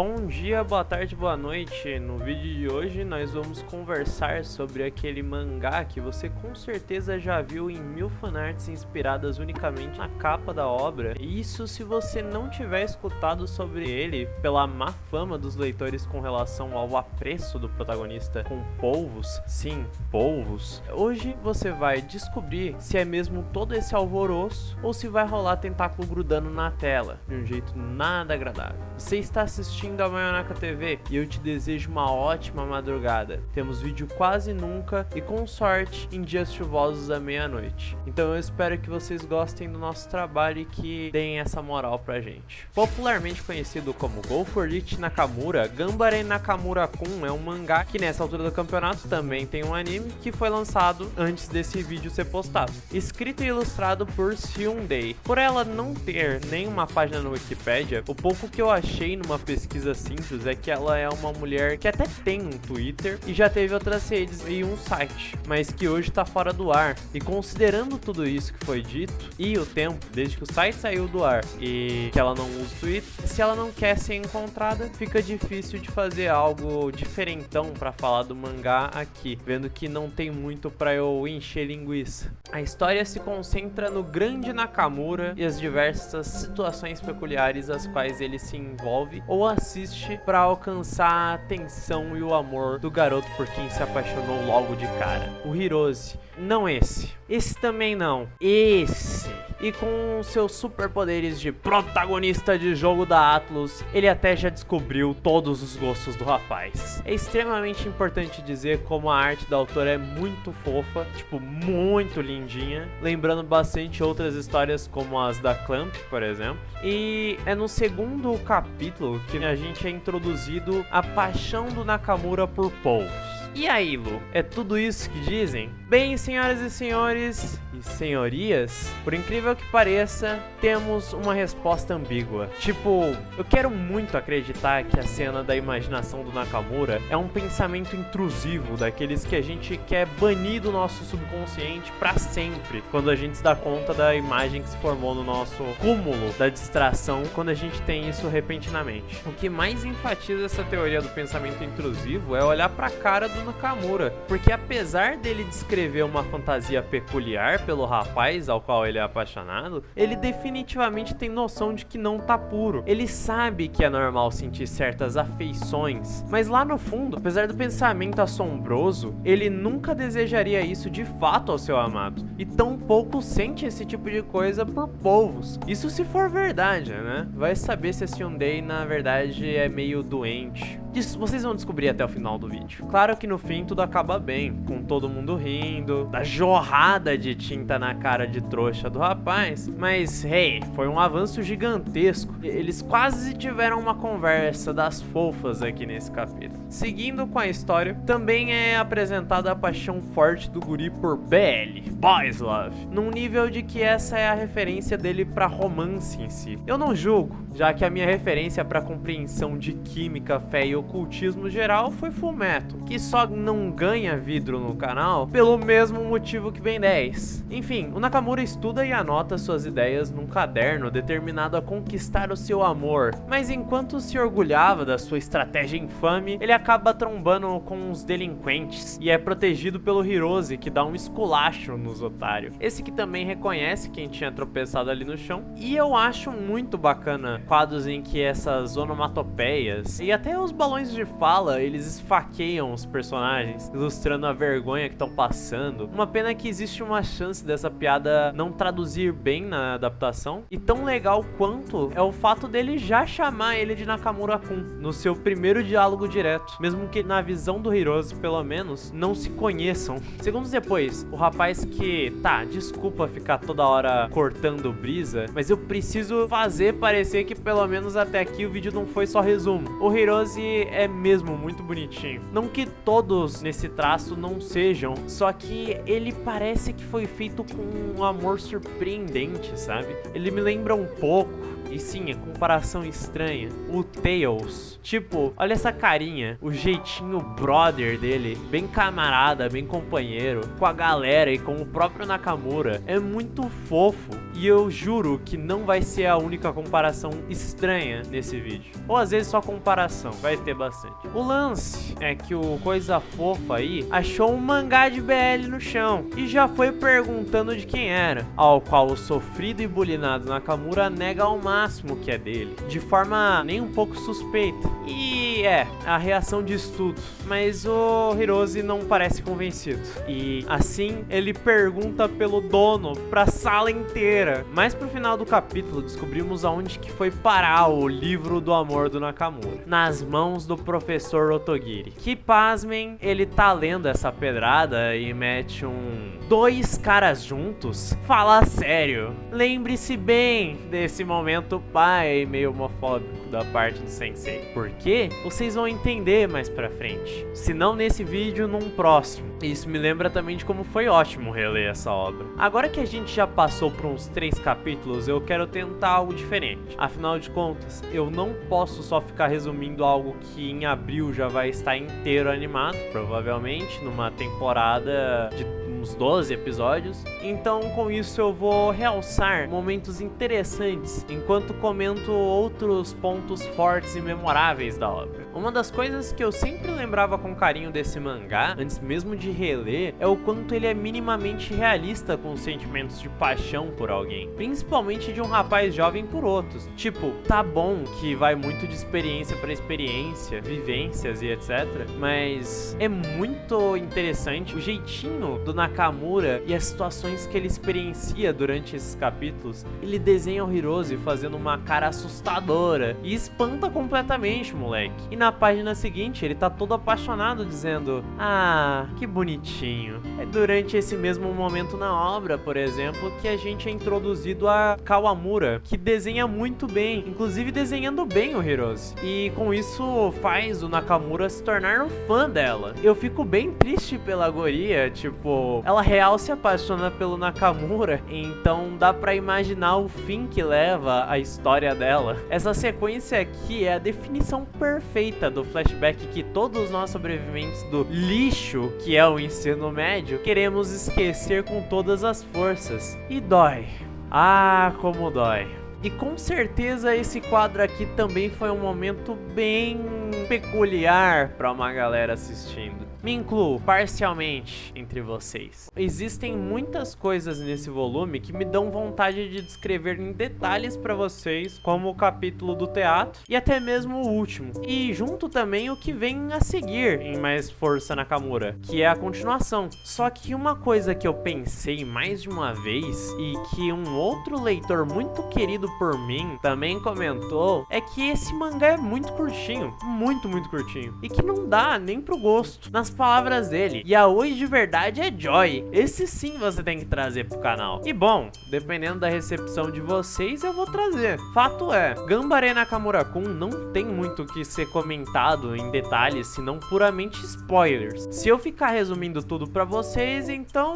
Bom dia, boa tarde, boa noite. No vídeo de hoje nós vamos conversar sobre aquele mangá que você com certeza já viu em 1000 fanarts inspiradas unicamente na capa da obra. E isso se você não tiver escutado sobre ele pela má fama dos leitores com relação ao apreço do protagonista com polvos. Sim, polvos. Hoje você vai descobrir se é mesmo todo esse alvoroço ou se vai rolar tentáculo grudando na tela de um jeito nada agradável. Você está assistindo a Mayonaka TV e eu te desejo uma ótima madrugada. Temos vídeo quase nunca e com sorte em dias chuvosos à meia-noite. Então eu espero que vocês gostem do nosso trabalho e que deem essa moral pra gente. Popularmente conhecido como Go For It Nakamura, Ganbare Nakamura-kun é um mangá que nessa altura do campeonato também tem um anime que foi lançado antes desse vídeo ser postado. Escrito e ilustrado por Hyundai. Por ela não ter nenhuma página no Wikipedia, o pouco que eu achei numa pesquisa simples é que ela é uma mulher que até tem um Twitter e já teve outras redes e um site, mas que hoje tá fora do ar. E considerando tudo isso que foi dito e o tempo desde que o site saiu do ar e que ela não usa o Twitter, se ela não quer ser encontrada, fica difícil de fazer algo diferentão pra falar do mangá aqui, vendo que não tem muito pra eu encher linguiça. A história se concentra no grande Nakamura e as diversas situações peculiares às quais ele se envolve ou assiste para alcançar a atenção e o amor do garoto por quem se apaixonou logo de cara. O Hirose. Não esse. Esse também não. Esse. E com seus superpoderes de protagonista de jogo da Atlus, ele até já descobriu todos os gostos do rapaz. É extremamente importante dizer como a arte da autora é muito fofa, tipo, muito lindinha, lembrando bastante outras histórias como as da Clamp, por exemplo. E é no segundo capítulo que a gente é introduzido à paixão do Nakamura por polvos. E aí, Lu? É tudo isso que dizem? Bem, senhoras e senhores e senhorias, por incrível que pareça, temos uma resposta ambígua. Tipo, eu quero muito acreditar que a cena da imaginação do Nakamura é um pensamento intrusivo, daqueles que a gente quer banir do nosso subconsciente pra sempre, quando a gente se dá conta da imagem que se formou no nosso cúmulo da distração, quando a gente tem isso repentinamente. O que mais enfatiza essa teoria do pensamento intrusivo é olhar pra cara do Nakamura, porque apesar dele descrever uma fantasia peculiar pelo rapaz ao qual ele é apaixonado, ele definitivamente tem noção de que não tá puro. Ele sabe que é normal sentir certas afeições, mas lá no fundo, apesar do pensamento assombroso, ele nunca desejaria isso de fato ao seu amado, e tampouco sente esse tipo de coisa por polvos. Isso se for verdade, né? Vai saber se esse Hyundai na verdade é meio doente. Isso vocês vão descobrir até o final do vídeo. Claro que no fim tudo acaba bem, com todo mundo rindo, da jorrada de tinta na cara de trouxa do rapaz, mas hey, foi um avanço gigantesco. Eles quase tiveram uma conversa das fofas aqui nesse capítulo. Seguindo com a história, também é apresentada a paixão forte do guri por BL, Boys Love, num nível de que essa é a referência dele pra romance em si. Eu não julgo, já que a minha referência pra compreensão de química, fé e ocultismo geral foi Fullmetal, que só não ganha vidro no canal pelo mesmo motivo que Ben 10. Enfim, o Nakamura estuda e anota suas ideias num caderno determinado a conquistar o seu amor, mas enquanto se orgulhava da sua estratégia infame, ele acaba trombando com os delinquentes e é protegido pelo Hirose, que dá um esculacho nos otários. Esse que também reconhece quem tinha tropeçado ali no chão, e eu acho muito bacana quadros em que essas onomatopeias e até os balões de fala, eles esfaqueiam os personagens, ilustrando a vergonha que estão passando. Uma pena que existe uma chance dessa piada não traduzir bem na adaptação, e tão legal quanto é o fato dele já chamar ele de Nakamura-kun no seu primeiro diálogo direto, mesmo que na visão do Hirose, pelo menos, não se conheçam. Segundos depois, o rapaz que, tá, desculpa ficar toda hora cortando brisa, mas eu preciso fazer parecer que pelo menos até aqui o vídeo não foi só resumo. O Hirose é mesmo muito bonitinho. Não que todos nesse traço não sejam, só que ele parece que foi feito com um amor surpreendente, sabe? Ele me lembra um pouco, e sim, é comparação estranha, o Tails. Tipo, olha essa carinha, o jeitinho brother dele, bem camarada, bem companheiro, com a galera e com o próprio Nakamura. É muito fofo. E eu juro que não vai ser a única comparação estranha nesse vídeo. Ou às vezes só comparação, vai ter bastante. O lance é que o Coisa Fofa aí achou um mangá de BL no chão e já foi perguntando de quem era, ao qual o sofrido e bulinado Nakamura nega ao máximo que é dele, de forma nem um pouco suspeita. E a reação diz tudo, mas o Hirose não parece convencido. E assim ele pergunta pelo dono pra sala inteira. Mas pro final do capítulo descobrimos aonde que foi parar o livro do amor do Nakamura, nas mãos do professor Otogiri, que, pasmem, ele tá lendo essa pedrada e mete um: dois caras juntos? Fala sério. Lembre-se bem desse momento pai meio homofóbico da parte do sensei. Por quê? Vocês vão entender mais pra frente, se não nesse vídeo, num próximo. Isso me lembra também de como foi ótimo reler essa obra. Agora que a gente já passou por uns 3 capítulos, eu quero tentar algo diferente. Afinal de contas, eu não posso só ficar resumindo algo que em abril já vai estar inteiro animado, provavelmente numa temporada de uns 12 episódios. Então, com isso eu vou realçar momentos interessantes enquanto comento outros pontos fortes e memoráveis da obra. Uma das coisas que eu sempre lembrava com carinho desse mangá, antes mesmo de reler, é o quanto ele é minimamente realista com os sentimentos de paixão por alguém, principalmente de um rapaz jovem por outros. Tipo, tá bom que vai muito de experiência para experiência, vivências e etc, mas é muito interessante o jeitinho do Nakamura e as situações que ele experiencia durante esses capítulos. Ele desenha o Hirose fazendo uma cara assustadora e espanta completamente o moleque. E na página seguinte ele tá todo apaixonado dizendo: ah, que bonitinho. É durante esse mesmo momento na obra, por exemplo, que a gente é introduzido a Kawamura, que desenha muito bem, inclusive desenhando bem o Hirose. E com isso faz o Nakamura se tornar um fã dela. Eu fico bem triste pela guria, tipo, ela real se apaixona pelo Nakamura, então dá pra imaginar o fim que leva a história dela. Essa sequência aqui é a definição perfeita do flashback que todos nós sobreviventes do lixo que é o ensino médio queremos esquecer com todas as forças. E dói. Ah, como dói. E com certeza esse quadro aqui também foi um momento bem peculiar para uma galera assistindo. Me incluo parcialmente entre vocês. Existem muitas coisas nesse volume que me dão vontade de descrever em detalhes para vocês, como o capítulo do teatro e até mesmo o último. E junto também o que vem a seguir em Mais Força Nakamura, que é a continuação. Só que uma coisa que eu pensei mais de uma vez e que um outro leitor muito querido por mim também comentou é que esse mangá é muito curtinho, muito curtinho, e que não dá nem pro gosto. Nas palavras dele, yaoi de verdade é Joy. Esse sim você tem que trazer pro canal. E bom, dependendo da recepção de vocês, eu vou trazer. Fato é, Ganbare Nakamura-kun não tem muito o que ser comentado em detalhes, senão puramente spoilers. Se eu ficar resumindo tudo pra vocês, então,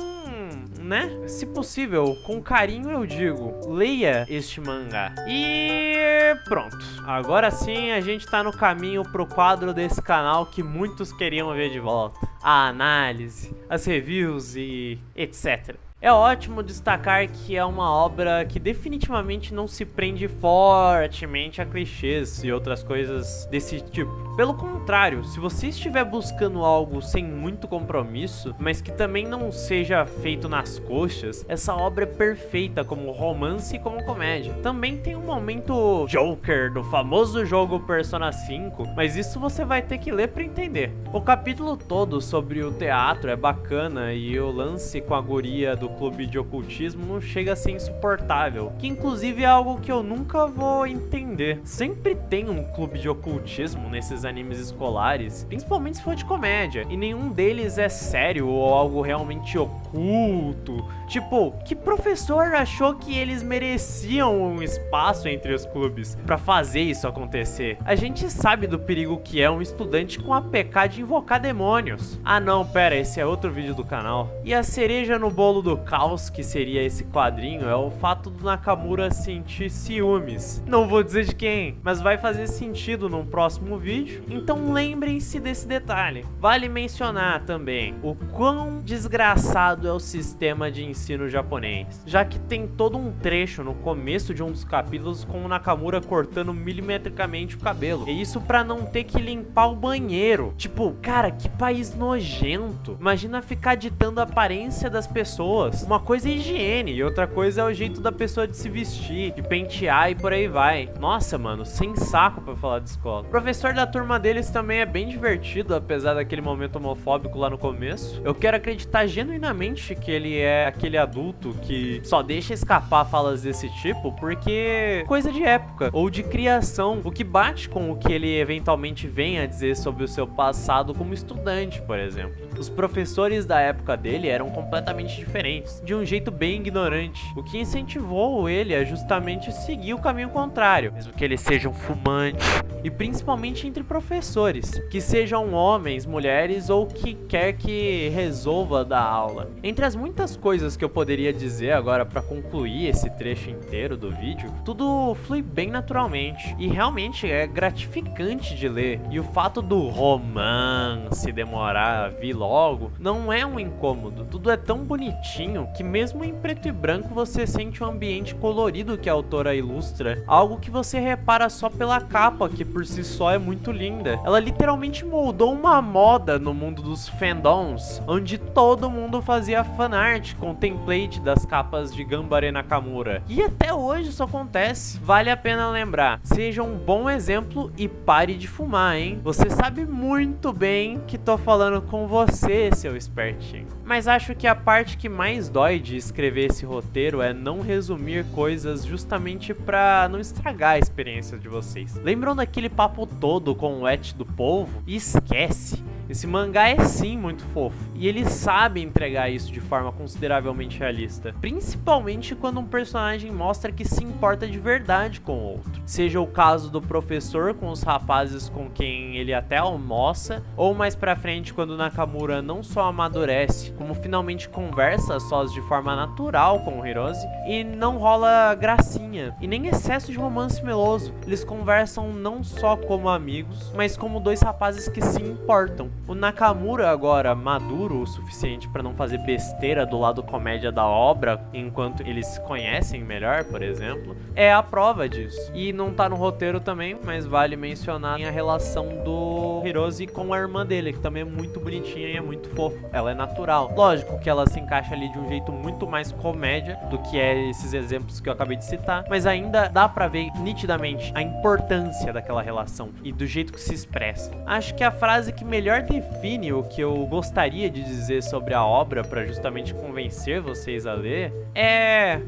né? Se possível, com carinho eu digo, leia este mangá. E pronto. Agora sim a gente tá no caminho pro quadro desse canal que muitos queriam ver de volta. A análise, as reviews e etc. É ótimo destacar que é uma obra que definitivamente não se prende fortemente a clichês e outras coisas desse tipo. Pelo contrário, se você estiver buscando algo sem muito compromisso, mas que também não seja feito nas coxas, essa obra é perfeita como romance e como comédia. Também tem um momento Joker do famoso jogo Persona 5, mas isso você vai ter que ler pra entender. O capítulo todo sobre o teatro é bacana e o lance com a guria do clube de ocultismo não chega a ser insuportável, que inclusive é algo que eu nunca vou entender. Sempre tem um clube de ocultismo nesses animes escolares, principalmente se for de comédia, e nenhum deles é sério ou algo realmente oculto. Tipo, que professor achou que eles mereciam um espaço entre os clubes pra fazer isso acontecer? A gente sabe do perigo que é um estudante com a PK de invocar demônios. Ah não, pera, esse é outro vídeo do canal. E a cereja no bolo do caos, que seria esse quadrinho, é o fato do Nakamura sentir ciúmes. Não vou dizer de quem, mas vai fazer sentido num próximo vídeo, então lembrem-se desse detalhe. Vale mencionar também o quão desgraçado é o sistema de ensino japonês, já que tem todo um trecho no começo de um dos capítulos com o Nakamura cortando milimetricamente o cabelo, e isso pra não ter que limpar o banheiro. Tipo, cara, que país nojento. Imagina ficar ditando a aparência das pessoas. Uma coisa é higiene e outra coisa é o jeito da pessoa de se vestir, de pentear e por aí vai. Nossa, mano, sem saco pra falar de escola. O professor da turma deles também é bem divertido, apesar daquele momento homofóbico lá no começo. Eu quero acreditar genuinamente que ele é aquele adulto que só deixa escapar falas desse tipo porque coisa de época ou de criação, o que bate com o que ele eventualmente vem a dizer sobre o seu passado como estudante, por exemplo. Os professores da época dele eram completamente diferentes, de um jeito bem ignorante, o que incentivou ele a justamente seguir o caminho contrário, mesmo que ele seja um fumante, e principalmente entre professores, que sejam homens, mulheres ou que quer que resolva da aula. Entre as muitas coisas que eu poderia dizer agora para concluir esse trecho inteiro do vídeo, tudo flui bem naturalmente e realmente é gratificante de ler, e o fato do romance demorar a vir logo não é um incômodo. Tudo é tão bonitinho que mesmo em preto e branco você sente um ambiente colorido que a autora ilustra, algo que você repara só pela capa, que por si só é muito linda. Ela literalmente moldou uma moda no mundo dos fandoms, onde todo mundo fazia fanart com template das capas de Ganbare Nakamura. E até hoje isso acontece. Vale a pena lembrar, seja um bom exemplo e pare de fumar, hein? Você sabe muito bem que tô falando com você, seu espertinho. Mas acho que a parte que mais dói de escrever esse roteiro é não resumir coisas justamente pra não estragar a experiência de vocês. Lembram daquele papo todo com o Et do polvo? E esquece! Esse mangá é sim muito fofo, e ele sabe entregar isso de forma consideravelmente realista, principalmente quando um personagem mostra que se importa de verdade com o outro. Seja o caso do professor com os rapazes com quem ele até almoça, ou mais pra frente quando Nakamura não só amadurece, como finalmente conversa sós de forma natural com o Hirose, e não rola gracinha, e nem excesso de romance meloso. Eles conversam não só como amigos, mas como dois rapazes que se importam. O Nakamura, agora maduro o suficiente para não fazer besteira do lado comédia da obra, enquanto eles se conhecem melhor, por exemplo, é a prova disso. E não tá no roteiro também, mas vale mencionar a relação do Hirose com a irmã dele, que também é muito bonitinha e é muito fofa. Ela é natural. Lógico que ela se encaixa ali de um jeito muito mais comédia do que esses exemplos que eu acabei de citar, mas ainda dá pra ver nitidamente a importância daquela relação e do jeito que se expressa. Acho que a frase que melhor define o que eu gostaria de dizer sobre a obra para justamente convencer vocês a ler é: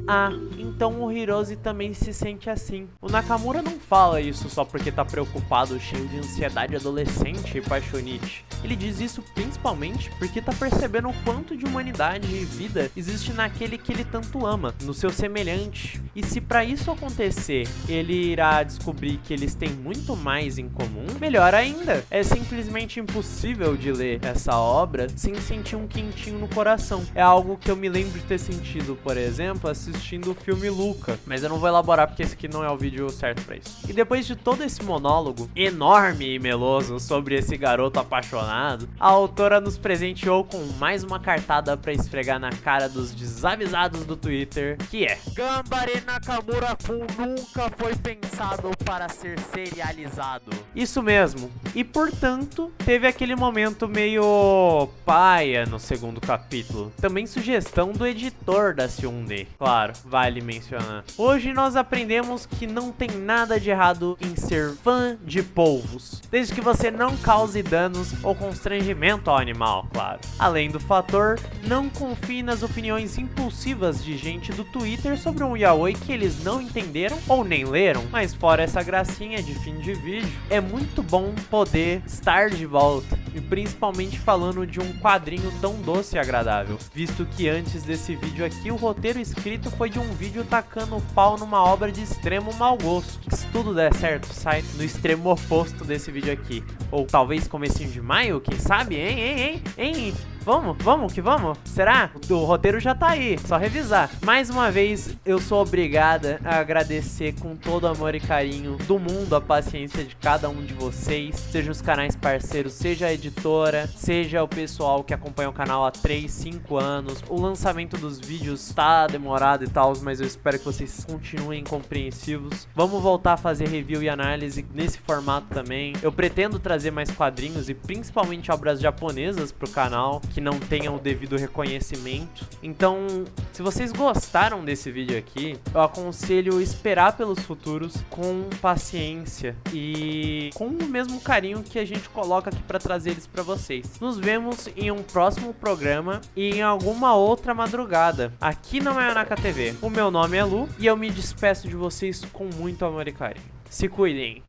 então o Hirose também se sente assim. O Nakamura não fala isso só porque tá preocupado, cheio de ansiedade adolescente e paixonite. Ele diz isso principalmente porque tá percebendo o quanto de humanidade e vida existe naquele que ele tanto ama, no seu semelhante. E se para isso acontecer, ele irá descobrir que eles têm muito mais em comum, melhor ainda. É simplesmente impossível de ler essa obra sem sentir um quentinho no coração. É algo que eu me lembro de ter sentido, por exemplo, assistindo o filme Luca, mas eu não vou elaborar porque esse aqui não é o vídeo certo pra isso. E depois de todo esse monólogo enorme e meloso sobre esse garoto apaixonado, a autora nos presenteou com mais uma cartada pra esfregar na cara dos desavisados do Twitter, que é: Ganbare Nakamura-kun nunca foi pensado para ser serializado. Isso mesmo. E portanto, teve aquele momento meio paia no segundo capítulo. Também sugestão do editor da Siunde. Claro, vale mencionar. Hoje nós aprendemos que não tem nada de errado em ser fã de polvos, desde que você não cause danos ou constrangimento ao animal, claro. Além do fator, não confie nas opiniões impulsivas de gente do Twitter sobre um yaoi que eles não entenderam ou nem leram. Mas fora essa gracinha de fim de vídeo, é muito bom poder estar de volta, e principalmente falando de um quadrinho tão doce e agradável, visto que antes desse vídeo aqui o roteiro escrito foi de um vídeo tacando pau numa obra de extremo mau gosto. Se tudo der certo, sai no extremo oposto desse vídeo aqui, ou talvez comecinho de maio, quem sabe, hein? Vamos que vamos? Será? O roteiro já tá aí, só revisar. Mais uma vez, eu sou obrigada a agradecer com todo o amor e carinho do mundo a paciência de cada um de vocês, seja os canais parceiros, seja a editora, seja o pessoal que acompanha o canal há 3, 5 anos. O lançamento dos vídeos tá demorado e tal, mas eu espero que vocês continuem compreensivos. Vamos voltar a fazer review e análise nesse formato também. Eu pretendo trazer mais quadrinhos e principalmente obras japonesas pro canal, que não tenham o devido reconhecimento. Então, se vocês gostaram desse vídeo aqui, eu aconselho esperar pelos futuros com paciência e com o mesmo carinho que a gente coloca aqui para trazer eles para vocês. Nos vemos em um próximo programa e em alguma outra madrugada aqui na Mayonaka TV. O meu nome é Lu e eu me despeço de vocês com muito amor e carinho. Se cuidem!